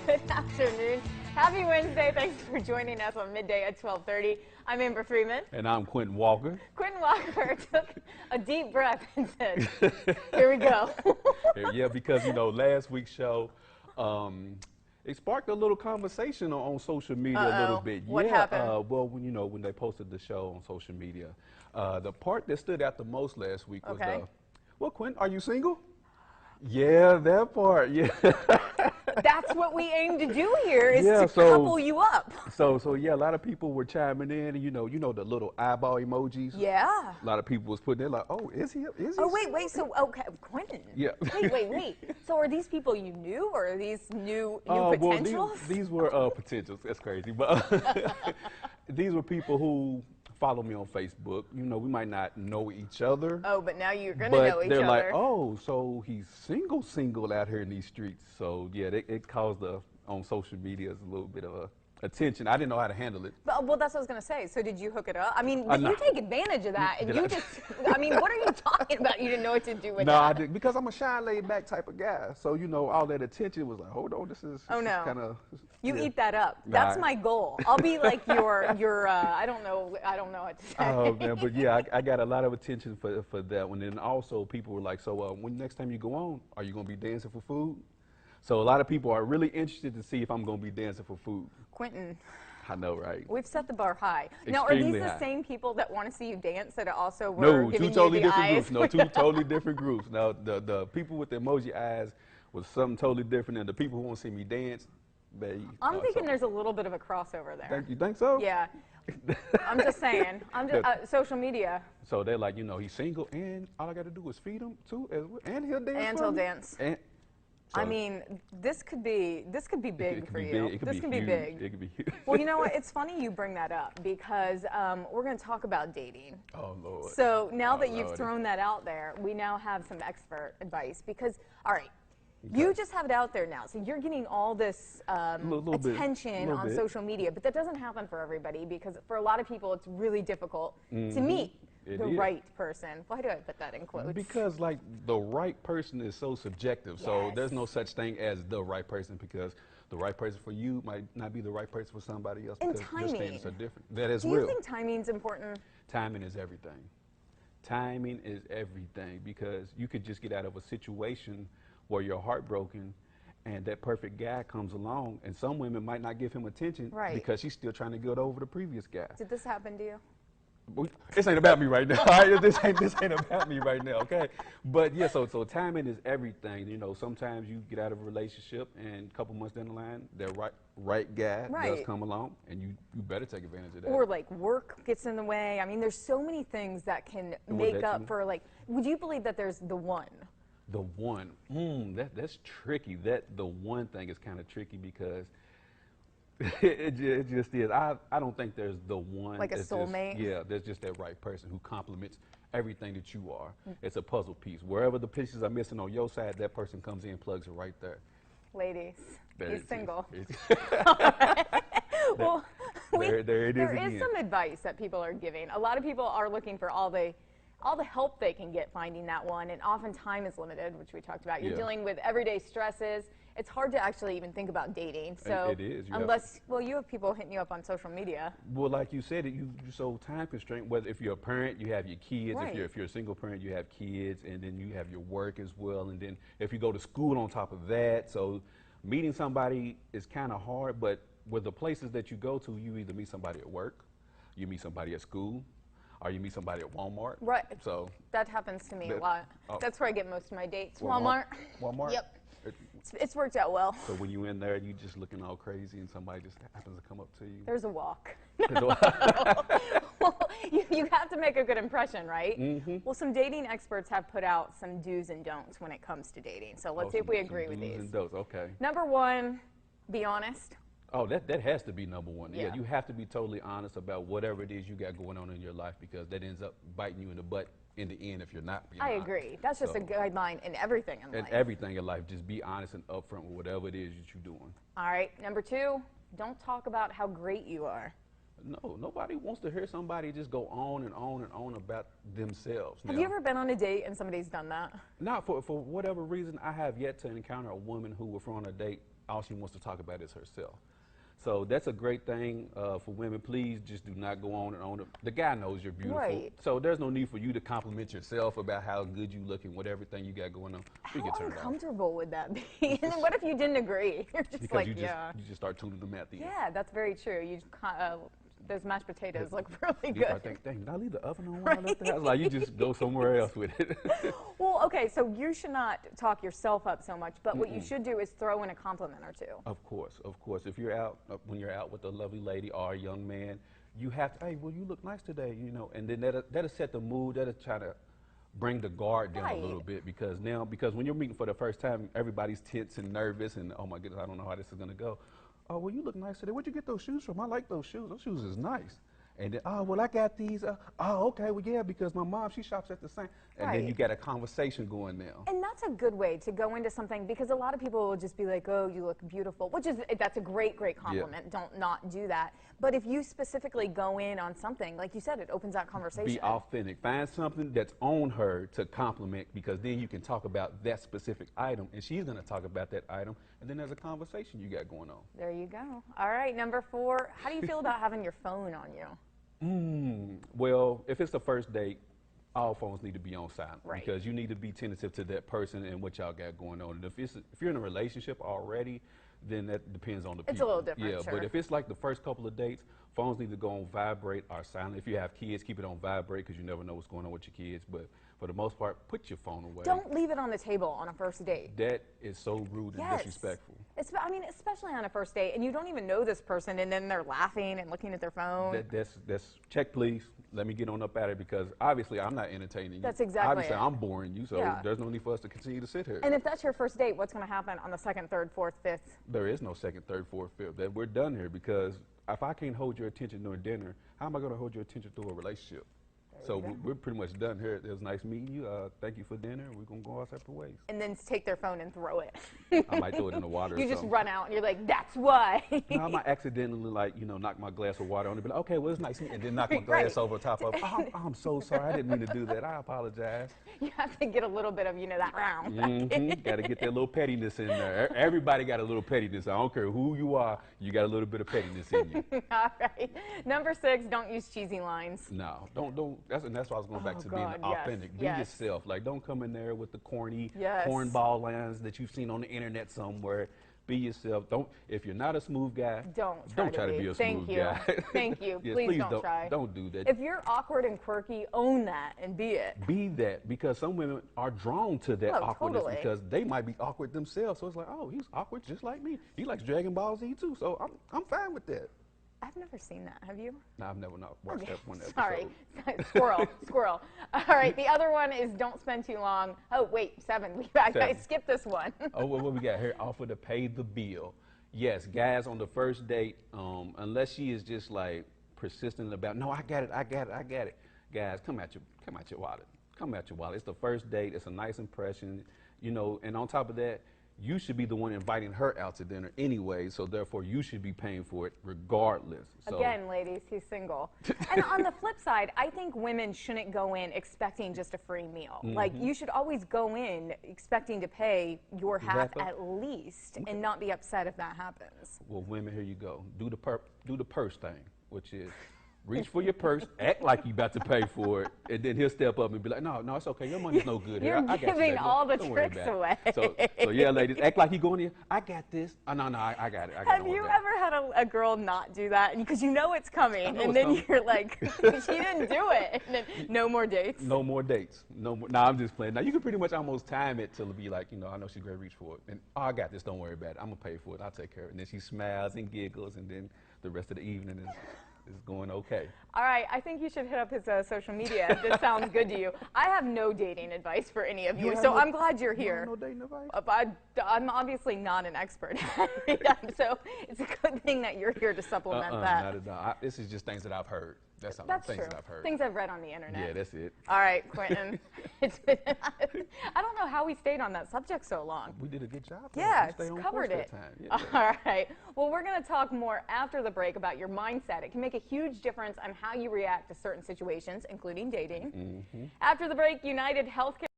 Good afternoon. Happy Wednesday. Thanks for joining us on Midday at 12:30. I'm Amber Freeman. And I'm Quentin Walker. Quentin Walker took a deep breath and said, here we go. Yeah, because, last week's show, it sparked a little conversation on social media a little bit. What happened? Well, when they posted the show on social media, the part that stood out the most last week was well, Quentin, are you single? Yeah, that part, yeah. That's what we aim to do here, is to so, couple you up. So yeah, a lot of people were chiming in, and you know the little eyeball emojis. Yeah. A lot of people was putting in like, oh, is he? Oh, wait, so, okay, Quentin. Yeah. Wait. So are these people you knew, or are these new potentials? Well, these were potentials. That's crazy, but these were people who follow me on Facebook. We might not know each other. Oh, but now you're going to know each other. But they're like, oh, so he's single out here in these streets. So, yeah, it caused on social media a little bit of attention. I didn't know how to handle it. Well, that's what I was going to say. So did you hook it up? I mean, you take advantage of that, and what are you talking about? You didn't know what to do with that. No, I didn't, because I'm a shy, laid-back type of guy. So, all that attention was like, hold on, this is kind of... You eat that up. That's my goal. I'll be like your I don't know what to say. Oh, man, but yeah, I got a lot of attention for that one. And also people were like, so when next time you go on, are you going to be dancing for food? So a lot of people are really interested to see if I'm going to be dancing for food. Quentin. I know, right? We've set the bar high. Now, are these the same people that want to see you dance that also were giving you the eyes? No, two totally different groups. Now, the people with the emoji eyes was something totally different, and the people who want to see me dance, I'm thinking there's a little bit of a crossover there. You think so? Yeah. I'm just saying. Social media. So they're like, he's single, and all I got to do is feed him too, and he'll dance. And he'll dance. I mean, this could be big for you. This could be big. It could be huge. Well, you know what? It's funny you bring that up, because we're going to talk about dating. Oh, Lord. So now that you've thrown that out there, we now have some expert advice. Because, all right, you just have it out there now. So you're getting all this attention on social media. But that doesn't happen for everybody, because for a lot of people, it's really difficult to meet the right person. Why do I put that in quotes? Because, the right person is so subjective. Yes. So there's no such thing as the right person, because the right person for you might not be the right person for somebody else. And because timing. Their standards are different. That is real. Do you think timing's important? Timing is everything. Timing is everything, because you could just get out of a situation where you're heartbroken, and that perfect guy comes along, and some women might not give him attention because she's still trying to get over the previous guy. Did this happen to you? This ain't about me right now. This ain't about me right now, okay? But yeah, so timing is everything. Sometimes you get out of a relationship, and a couple months down the line, that right guy does come along, and you better take advantage of that. Or work gets in the way. I mean, there's so many things that can make up for would you believe that there's the one? The one, that's tricky. The one thing is kind of tricky, because it just is. I don't think there's the one. Like a soulmate? There's just that right person who complements everything that you are. It's a puzzle piece. Wherever the pieces are missing on your side, that person comes in and plugs it right there. Ladies, he's single. Well, there is some advice that people are giving. A lot of people are looking for all the help they can get finding that one, and often time is limited, which we talked about. You're dealing with everyday stresses. It's hard to actually even think about dating. So it is. You have people hitting you up on social media. Well, like you said, you're so time constrained. Whether if you're a parent, you have your kids. Right. If you're a single parent, you have kids, and then you have your work as well. And then if you go to school on top of that, so meeting somebody is kind of hard. But with the places that you go to, you either meet somebody at work, you meet somebody at school, or you meet somebody at Walmart. Right. So that happens to me a lot. That's where I get most of my dates. Walmart. Yep. It's worked out well. So when you in there, you just looking all crazy, and somebody just happens to come up to you. There's a walk. Well, you have to make a good impression, right? Mm-hmm. Well, some dating experts have put out some do's and don'ts when it comes to dating. So let's see if we agree with these. Do's and don'ts. Okay. Number one, be honest. Oh, that has to be number one. Yeah, you have to be totally honest about whatever it is you got going on in your life, because that ends up biting you in the butt in the end if you're not being honest. I agree. That's just a guideline in everything in life. In everything in life, just be honest and upfront with whatever it is that you're doing. All right. Number two, don't talk about how great you are. No, nobody wants to hear somebody just go on and on and on about themselves. Have you ever been on a date and somebody's done that? No, for whatever reason, I have yet to encounter a woman who will, on a date, all she wants to talk about is herself. So that's a great thing for women. Please just do not go on and on. The guy knows you're beautiful. Right. So there's no need for you to compliment yourself about how good you look and what everything you got going on. How uncomfortable would that be? And then what if you didn't agree? You're just because like, you yeah. just start tuning them at the end. Yeah, that's very true. Those mashed potatoes look really You good. think, dang, did I leave the oven on when I left the house? Like, you just go somewhere else with it. Well, okay, so you should not talk yourself up so much, but what you should do is throw in a compliment or two. Of course, of course. If you're out, when you're out with a lovely lady or a young man, you have to, hey, well, you look nice today, you know, and then that'll set the mood, that'll try to bring the guard down a little bit, because when you're meeting for the first time, everybody's tense and nervous and, oh my goodness, I don't know how this is gonna go. Oh, well, you look nice today. Where'd you get those shoes from? I like those shoes. Those shoes is nice. And then, oh, well, I got these. Oh, okay, well, yeah, because my mom, she shops at the same. And then you got a conversation going now. And that's a good way to go into something, because a lot of people will just be like, oh, you look beautiful, that's a great, great compliment. Yeah. Don't not do that. But if you specifically go in on something, like you said, it opens that conversation. Be authentic. Find something that's on her to compliment, because then you can talk about that specific item, and she's going to talk about that item, and then there's a conversation you got going on. There you go. All right, number 4, how do you feel about having your phone on you? Well, if it's the first date, all phones need to be on silent, right, because you need to be tentative to that person and what y'all got going on. And if you're in a relationship already, then that depends on the people. It's a little different, yeah, sure. But if it's like the first couple of dates, phones need to go on vibrate or silent. If you have kids, keep it on vibrate, because you never know what's going on with your kids. But for the most part, put your phone away. Don't leave it on the table on a first date. That is so rude and disrespectful. I mean, especially on a first date, and you don't even know this person, and then they're laughing and looking at their phone. That's check, please. Let me get on up at it, because obviously I'm not entertaining you. That's exactly obviously I'm boring you, so there's no need for us to continue to sit here. And if that's your first date, what's going to happen on the 2nd, 3rd, 4th, 5th? There is no 2nd, 3rd, 4th, 5th. That we're done here, because if I can't hold your attention during dinner, how am I going to hold your attention through a relationship? So we're pretty much done here. It was nice meeting you. Thank you for dinner. We're going to go our separate ways. And then take their phone and throw it. I might throw it in the water You or just something. run out and you're like, that's why. No, I might accidentally, knock my glass of water on it, but okay, well, it's nice, and then knock my glass over top of it. Oh, I'm so sorry. I didn't mean to do that. I apologize. You have to get a little bit of, that round. Got to get that little pettiness in there. Everybody got a little pettiness. I don't care who you are. You got a little bit of pettiness in you. All right. Number 6, don't use cheesy lines. No, don't. That's why I was going back to being authentic. Be yourself. Like, don't come in there with the corny cornball lines that you've seen on the internet somewhere. Be yourself. If you're not a smooth guy, don't try to be a smooth guy. Thank you. Yes, please don't try. Don't do that. If you're awkward and quirky, own that and be it. Be that, because some women are drawn to that awkwardness because they might be awkward themselves. So it's like, oh, he's awkward just like me. He likes Dragon Ball Z too, so I'm fine with that. I've never seen that. Have you? No, I've never watched that one episode. Sorry. Squirrel. All right. The other one is don't spend too long. Oh, wait, 7. I skipped this one. Oh, well, what we got here? Offer to pay the bill. Yes, guys on the first date, unless she is just like persistent about, no, I got it. Guys, come at your wallet. Come at your wallet. It's the first date. It's a nice impression, and on top of that, you should be the one inviting her out to dinner anyway, so therefore you should be paying for it regardless. So. Again, ladies, he's single. And on the flip side, I think women shouldn't go in expecting just a free meal. Like, you should always go in expecting to pay your half at least and not be upset if that happens. Well, women, here you go. Do the purse thing, which is reach for your purse, act like you about to pay for it, and then he'll step up and be like, no, it's okay. Your money's no good here. You're giving all the tricks away. So yeah, ladies, act like he going in. I got this. Oh, no, I got it. Have you ever had a girl not do that? Because you know it's coming, and then you're like, she didn't do it. And then no more dates. No more dates. No more. No, I'm just playing. Now, you can pretty much almost time it till it be like, I know she's going to reach for it. And, I got this. Don't worry about it. I'm going to pay for it. I'll take care of it. And then she smiles and giggles, and then the rest of the evening is going okay. All right, I think you should hit up his social media if this sounds good to you. I have no dating advice for any of you, so I'm glad you're here. No dating advice? I'm obviously not an expert, so it's a good thing that you're here to supplement that. Not at all. This is just things that I've heard. That's true. That I've heard. Things I've read on the internet. Yeah, that's it. All right, Quentin. I don't know how we stayed on that subject so long. We did a good job. Yeah, it's covered it. Yeah. All right. Well, we're going to talk more after the break about your mindset. It can make a huge difference on how you react to certain situations, including dating. After the break, United Healthcare